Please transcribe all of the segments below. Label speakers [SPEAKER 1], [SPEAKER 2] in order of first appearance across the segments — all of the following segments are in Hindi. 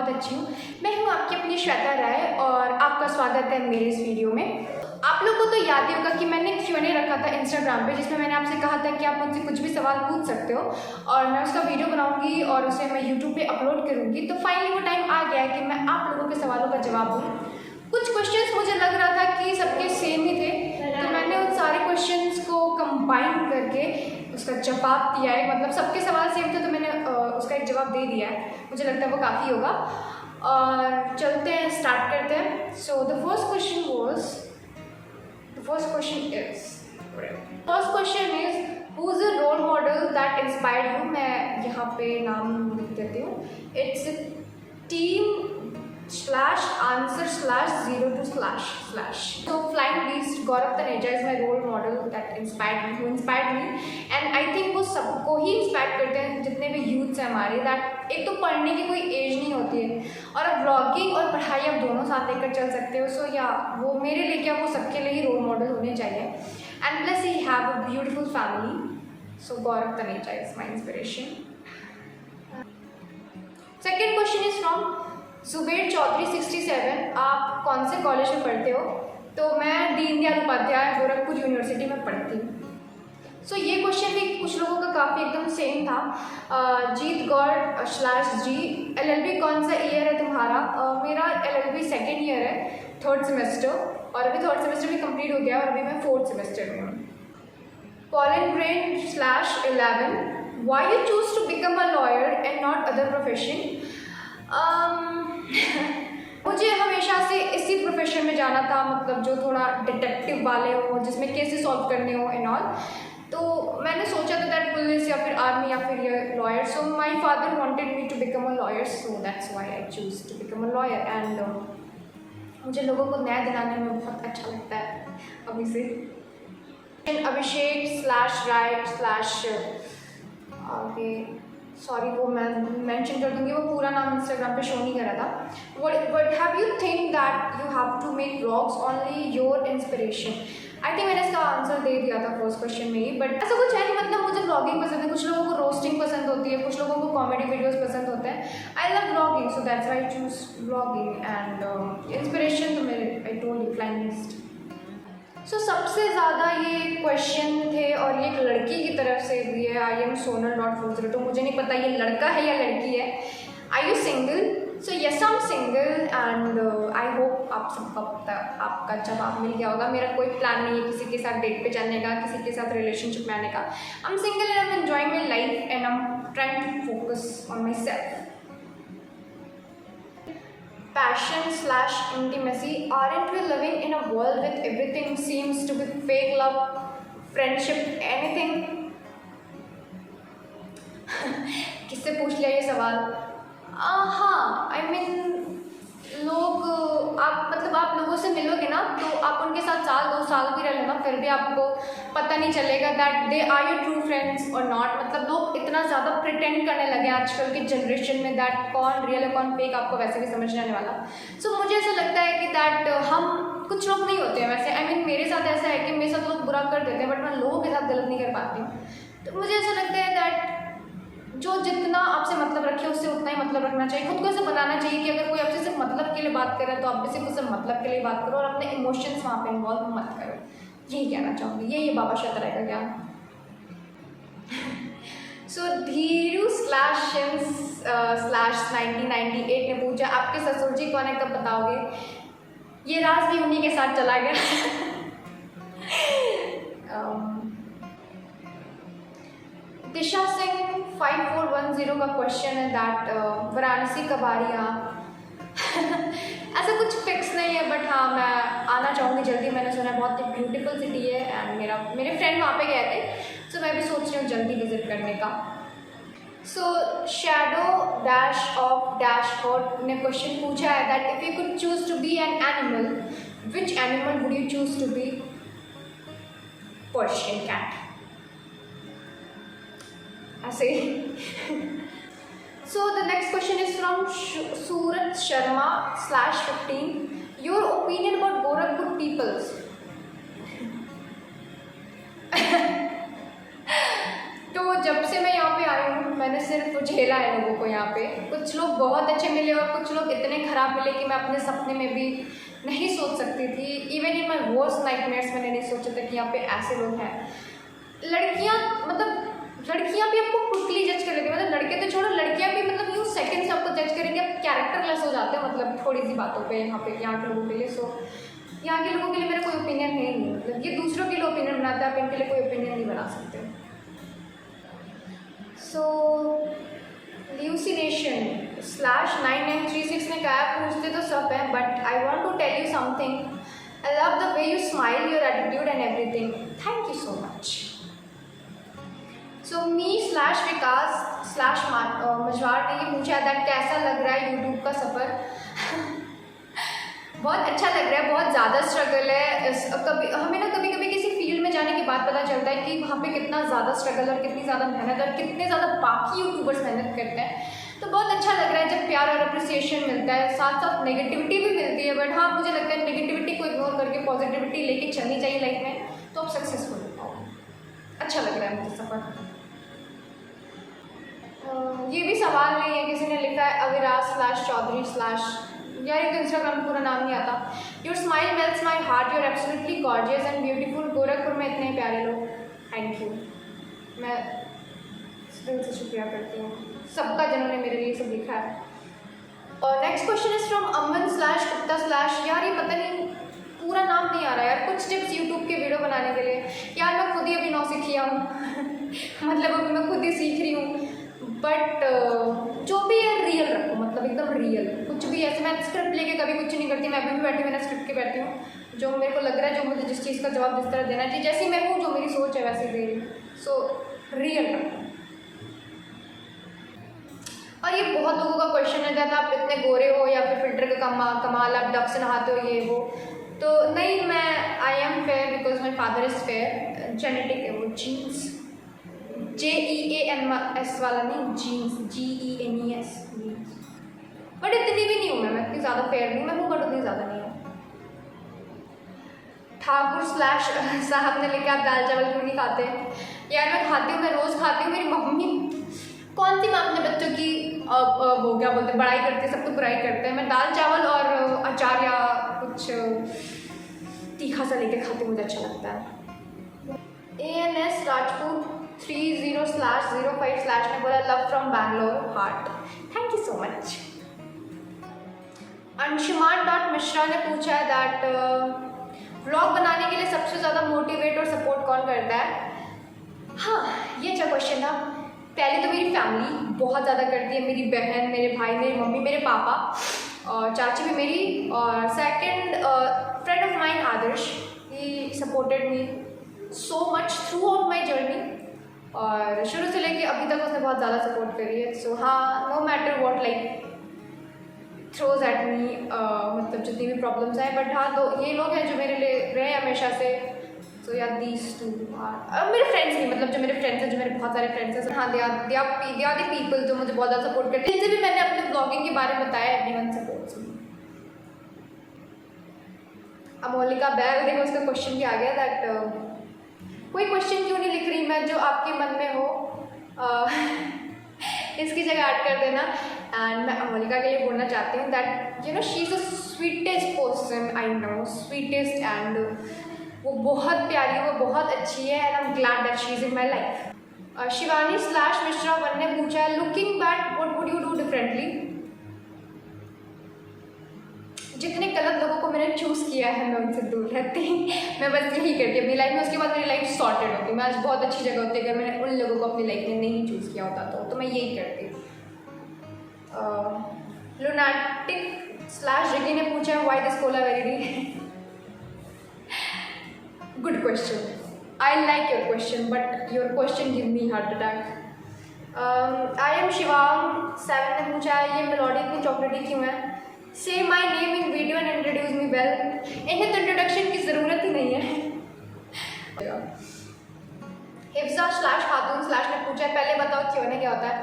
[SPEAKER 1] बहुत अच्छी हूँ। मैं हूँ आपकी अपनी श्वेता राय और आपका स्वागत है मेरे इस वीडियो में। आप लोगों को तो याद ही होगा कि मैंने एक Q&A रखा था इंस्टाग्राम पे, जिसमें मैंने आपसे कहा था कि आप मुझसे कुछ भी सवाल पूछ सकते हो और मैं उसका वीडियो बनाऊंगी और उसे मैं यूट्यूब पे अपलोड करूँगी। तो फाइनली वो टाइम आ गया है कि मैं आप लोगों के सवालों का जवाब दूँ। कुछ क्वेश्चंस मुझे लग रहा था कि सबके सेम ही थे, तो मैंने उन सारे क्वेश्चंस को कंबाइन करके उसका जवाब दिया है। मतलब सबके सवाल सेम थे तो मैंने उसका एक जवाब दे दिया है। मुझे लगता है वो काफ़ी होगा और चलते हैं, स्टार्ट करते हैं। So the first question is who is a role model that inspired you. मैं यहाँ पे नाम लिख देती हूँ। It's team/answer/02// So Flying Beast Gaurav Taneja is my role model that who inspired me, and I think वो सबको ही इंस्पायर करते हैं जितने भी यूथ्स हैं हमारे। दैट एक तो पढ़ने की कोई एज नहीं होती है और अब ब्लॉगिंग और पढ़ाई आप दोनों साथ लेकर चल सकते हो। सो या वो मेरे लिए क्या, वो सबके लिए ही रोल मॉडल होने चाहिए। And plus he have a beautiful family. So Gaurav Taneja is my inspiration. Second question is from Zuber Chaudhary 67। आप कौन से कॉलेज में पढ़ते हो? तो मैं दीनदयाल उपाध्याय गोरखपुर यूनिवर्सिटी में पढ़ती हूँ। सो ये क्वेश्चन भी कुछ लोगों का काफ़ी एकदम सेम था। जीत गौर/जी LLB कौन सा ईयर है तुम्हारा? मेरा LLB सेकेंड ईयर है, थर्ड सेमेस्टर, और अभी थर्ड सेमेस्टर भी कंप्लीट हो गया और अभी मैं फोर्थ सेमेस्टर में हूँ। Pollen Brain/11 why you choose to become a lawyer and not other profession? मुझे हमेशा से इसी प्रोफेशन में जाना था, मतलब जो थोड़ा डिटेक्टिव वाले हो, जिसमें केसेस सॉल्व करने हो एंड ऑल। तो मैंने सोचा था दैट पुलिस या फिर आर्मी या फिर ये lawyer. So my father wanted me to become a lawyer, so that's why I choose to become a lawyer. And मुझे लोगों को न्याय दिलाने में बहुत अच्छा लगता है अभी से। अभिषेक/राय/ आगे सॉरी वो मैं मेंशन कर दूँगी, वो पूरा नाम इंस्टाग्राम पे शो नहीं कर रहा था। What have you think that you have to make vlogs only your inspiration? I think मैंने इसका आंसर दे दिया था फर्स्ट क्वेश्चन में ही, बट ऐसा कुछ है नहीं। मतलब मुझे व्लॉगिंग पसंद है, कुछ लोगों को रोस्टिंग पसंद होती है, कुछ लोगों को कॉमेडी वीडियोस पसंद होते हैं। I love vlogging, so that's why I choose vlogging. And inspiration तो मेरे I told you Flying Beast. So सबसे ज़्यादा ये क्वेश्चन थे और ये एक लड़की की तरफ से दिए। I am Sonal.40। तो मुझे नहीं पता ये लड़का है या लड़की है। Are you single? So yes I am single and I hope आप सबका आपका जवाब मिल गया होगा। मेरा कोई प्लान नहीं है किसी के साथ डेट पे जाने का, किसी के साथ रिलेशनशिप में आने का। I am single and I am enjoying my life and I am trying to focus on my self. Passion/intimacy. Aren't we living in a world with everything seems to be fake love, friendship, anything? किससे पूछ लिया ये सवाल? हाँ, I mean लोग आप लोगों से मिलोगे ना तो आप उनके साथ 1-2 साल भी रह लेना, फिर भी आपको पता नहीं चलेगा that they are your true friends और नॉट। मतलब लोग इतना ज़्यादा प्रिटेंड करने लगे आजकल की जनरेशन में दैट कौन रियल है कौन फेक आपको वैसे भी समझ नहीं आने वाला। सो मुझे ऐसा लगता है कि दैट हम कुछ लोग नहीं होते हैं वैसे। आई मीन मेरे साथ ऐसा है कि मेरे साथ लोग बुरा कर देते हैं बट मैं लोगों के साथ गलत नहीं कर पाती हूँ। तो मुझे ऐसा लगता है दैट जो जितना आपसे मतलब रखे उससे उतना ही मतलब रखना चाहिए। खुद को ऐसे बनाना चाहिए कि अगर कोई आपसे सिर्फ मतलब के लिए बात करे तो आप भी सिर्फ उससे मतलब के लिए बात करो और अपने इमोशंस वहाँ पे इन्वॉल्व मत करो। यही कहना चाहूँगी, ये बाबा श्वेता राय का ज्ञान। सो धीरू/1998 ने पूछा आपके ससुर जी कौन है, कब बताओगे? ये राज भी उन्हीं के साथ चला गया। दिशा सिंह 5410 का क्वेश्चन है दैट वाराणसी कब आ रही आप? ऐसा कुछ फिक्स नहीं है बट हाँ मैं आना चाहूँगी जल्दी। मैंने सुना बहुत ही ब्यूटीफुल सिटी है एंड मेरे फ्रेंड वहाँ पे गए थे, सो मैं भी सोच रही हूँ जल्दी विजिट करने का। सो shadow-of-hot ने क्वेश्चन पूछा है that if you could choose to be an animal which animal would you choose to be? Persian cat. ऐसे So the next question is from Surat Sharma/15. Your opinion about Gorakhpur peoples? तो जब से मैं यहाँ पे आई हूँ मैंने सिर्फ झेला है लोगों को यहाँ पे। कुछ लोग बहुत अच्छे मिले और कुछ लोग इतने ख़राब मिले कि मैं अपने सपने में भी नहीं सोच सकती थी। Even in my worst nightmares मैंने नहीं सोचा था कि यहाँ पे ऐसे लोग हैं। लड़कियाँ भी आपको क्विकली जज कर लेती है, मतलब लड़के तो छोड़ो, लड़कियाँ भी मतलब यूँ सेकंड से आपको जज करेंगे। आप कैरेक्टरलेस हो जाते हो मतलब थोड़ी सी बातों पे यहाँ के लोगों के लिए। सो यहाँ के लोगों के लिए मेरा कोई ओपिनियन है ही नहीं, मतलब ये दूसरों के लिए ओपिनियन बनाते हैं, आप इनके लिए कोई ओपिनियन नहीं बना सकते। सो ल्यूसिनेशन/9936 ने कहा पूछते तो सब हैं, but I want to tell you something. I love the way you smile, your attitude and everything. Thank you so much. So me/विकास/मजवार ने ये पूछा था कैसा लग रहा है यूट्यूब का सफ़र। बहुत अच्छा लग रहा है, बहुत ज़्यादा स्ट्रगल है। हमें ना कभी कभी किसी फील्ड में जाने के बाद पता चलता है कि वहाँ पे कितना ज़्यादा स्ट्रगल और कितनी ज़्यादा मेहनत और कितने ज़्यादा बाकी यूट्यूबर्स मेहनत करते हैं। तो बहुत अच्छा लग रहा है जब प्यार और अप्रिसिएशन मिलता है, साथ साथ नेगेटिविटी भी मिलती है। बट हाँ, मुझे लगता है नेगेटिविटी को इग्नोर करके पॉजिटिविटी लेके चलनी चाहिए लाइफ में, तो आप सक्सेसफुल हो पाओ। अच्छा लग रहा है मुझे सफ़र। ये भी सवाल नहीं है, किसी ने लिखा है अविराज/चौधरी/ यार एक इंस्टाग्राम पूरा नाम नहीं आता। Your smile melts my heart, you're absolutely gorgeous and beautiful. Gorakhpur में इतने प्यारे लोग, थैंक यू। मैं दिल से शुक्रिया करती हूँ सबका जिन्होंने मेरे लिए सब लिखा है। और नेक्स्ट क्वेश्चन इज फ्रॉम अमन/गुप्ता/ यार ये पता नहीं पूरा नाम नहीं आ रहा यार। कुछ टिप्स यूट्यूब के वीडियो बनाने के लिए। यार मैं खुद ही अभी नौ सीखी हूँ मतलब अभी मैं खुद ही सीख रही हूँ। बट जो भी है रियल रखो, मतलब एकदम रियल। कुछ भी ऐसे मैं स्क्रिप्ट लेके कभी कुछ नहीं करती। मैं अभी भी बैठी मैंने स्क्रिप्ट के बैठी हूँ, जो मेरे को लग रहा है, जो मुझे जिस चीज़ का जवाब जिस तरह देना चाहिए, जैसी मैं हूँ, जो मेरी सोच है वैसे दे रही। सो रियल रखो। और ये बहुत लोगों का क्वेश्चन है दैट आप इतने गोरे हो या फिर फिल्टर का कमाल, आप डब से नहाते हो, ये वो। तो नहीं, मैं I am fair because my father is fair. Genetic है वो, जीन्स, JEANS वाला नहीं, जीन्स, GENES। बट इतनी भी नहीं हूँ मैं इतनी ज़्यादा फेयर नहीं मैं हूँ, बट उतनी ज़्यादा नहीं हूँ। ठाकुर/साहब ने लिखा आप दाल चावल क्यों नहीं खाते? यार मैं खाती हूँ, मैं रोज़ खाती हूँ। मेरी मम्मी कौन सी माँ अपने बच्चों की वो क्या बोलते हैं, बड़ाई करते हैं, सब तो बुराई करते हैं। मैं दाल चावल और अचार या कुछ तीखा सा लेके खाती हूँ, मुझे अच्छा लगता है। ANS राजपूत 30/05/ ने बोला love from Bangalore, heart. Thank you so much. अंशुमान.मिश्रा ने पूछा है दैट व्लॉग बनाने के लिए सबसे ज़्यादा मोटिवेट और सपोर्ट कौन करता है? हाँ, ये अच्छा क्वेश्चन था। पहले तो मेरी फैमिली बहुत ज़्यादा करती है, मेरी बहन, मेरे भाई, मेरी मम्मी, मेरे पापा और चाची भी मेरी। और second friend of mine Adarsh, he supported me so much through out my journey. और शुरू से लेके अभी तक उसने बहुत ज़्यादा सपोर्ट करी है। सो हाँ, no matter what like throws at me, मतलब जितनी भी प्रॉब्लम्स आए। बट हाँ, तो ये लोग हैं जो मेरे लिए रहे हमेशा से। सो या दीज टू मेरे फ्रेंड्स भी, मतलब जो मेरे फ्रेंड्स हैं, जो मेरे बहुत सारे फ्रेंड्स हैं, हाँ, दे आर द पीपल जो मुझे बहुत ज़्यादा सपोर्ट करते हैं। इनसे भी मैंने अपने ब्लॉगिंग के बारे में बताया, एवरीवन सपोर्ट्स मी। अमोलिका बैग, देखो उसका क्वेश्चन भी आ गया दैट कोई क्वेश्चन क्यों नहीं लिख रही मैं जो आपके मन में हो, इसकी जगह ऐड कर देना। एंड मैं अमोलिका के लिए बोलना चाहती हूँ that you know she is the sweetest person I know, sweetest, and वो बहुत प्यारी है, वो बहुत अच्छी है। And I am glad that she is in my life. शिवानी/मिश्रा1 ने पूछा है looking back what would you do differently? जितने गलत लोगों को मैंने चूज़ किया है मैं उनसे दूर रहती। मैं बस यही करती अपनी लाइफ में, उसके बाद मेरी लाइफ सॉर्टेड होती। मैं आज बहुत अच्छी जगह होती अगर मैंने उन लोगों को अपनी लाइफ में नहीं चूज़ किया होता तो मैं यही करती। लुनाटिक/रिकी ने पूछा है why this Kolaveri di? Good question, I like your question but your question give me heart attack. I am शिवांग7 ने पूछा है ये मेलोडी इतनी चॉकलेटी क्यों है? से my name in video and introduce me well. इन्हें तो इंट्रोडक्शन की ज़रूरत ही नहीं है। हिफ्जा/खातून/ ने पूछा है पहले बताओ Q&A क्या होता है?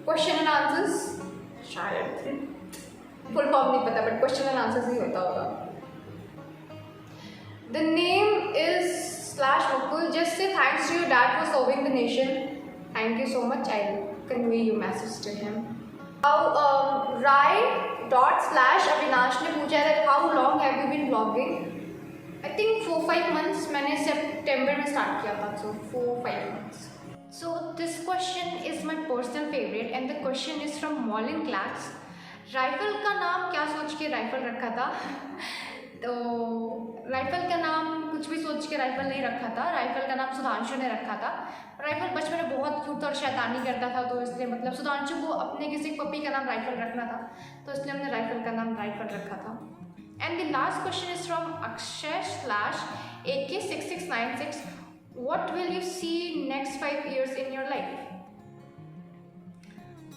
[SPEAKER 1] क्वेश्चन एंड आंसर्स, शायद फुल फॉर्म नहीं पता बट क्वेश्चन एंड आंसर्स ही होता होगा। The name is /Mukul, just say thanks to your dad for serving the nation. Thank you so much, I convey your message to him. Now, Rai./Avinash ने पूछा है how long have you been vlogging? I think 4-5 months. मैंने सितंबर में स्टार्ट किया था, so 4-5 months. So this question is my personal favorite and the question is from Molin Clax. Rifle का नाम क्या सोच के राइफल रखा था? तो राइफल का नाम कुछ भी सोच के राइफल नहीं रखा था। राइफल का नाम सुधांशु ने रखा था। राइफल बचपन में बहुत क्यूट और शैतानी करता था, तो इसलिए मतलब सुधांशु को अपने किसी पपी का नाम राइफल रखना था, तो इसलिए हमने राइफल का नाम राइफल रखा था। And the last question is from Akshay/AK6696. What will you see next 5 years in your life?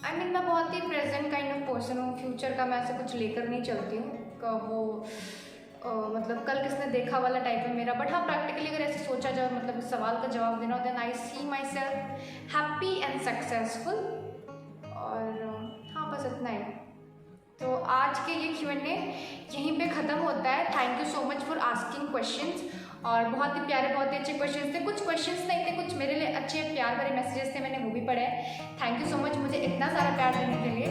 [SPEAKER 1] I mean मैं बहुत ही प्रेजेंट काइंड ऑफ पर्सन हूँ। फ्यूचर का मैं ऐसे कुछ लेकर नहीं चलती हूँ, वो मतलब कल किसने देखा वाला टाइप है मेरा। बट हाँ, प्रैक्टिकली अगर ऐसे सोचा जाए, मतलब इस सवाल का जवाब देना हो, then I see my self happy and successful. और हाँ, बस इतना ही। तो आज के ये Q&A यहीं पे ख़त्म होता है। Thank you so much for asking questions, और बहुत ही प्यारे, बहुत ही अच्छे क्वेश्चंस थे। कुछ क्वेश्चंस नहीं थे, कुछ मेरे लिए अच्छे प्यार भरे मैसेजेस थे, मैंने वो भी पढ़े। थैंक यू सो मच मुझे इतना सारा प्यार देने के लिए।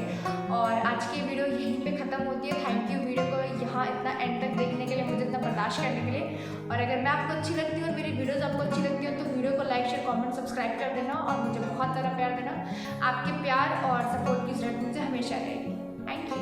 [SPEAKER 1] और आज की वीडियो यहीं पे ख़त्म होती है। थैंक यू वीडियो को यहाँ इतना एंड तक देखने के लिए, मुझे इतना बर्दाश्त करने के लिए। और अगर मैं आपको अच्छी लगती हूँ और मेरी वीडियोज़ आपको अच्छी लगती हो, तो वीडियो को लाइक, शेयर, कॉमेंट, सब्सक्राइब कर देना और मुझे बहुत सारा प्यार देना। आपके प्यार और सपोर्ट की ज़रूरत मुझे हमेशा रहेगी। Thank you.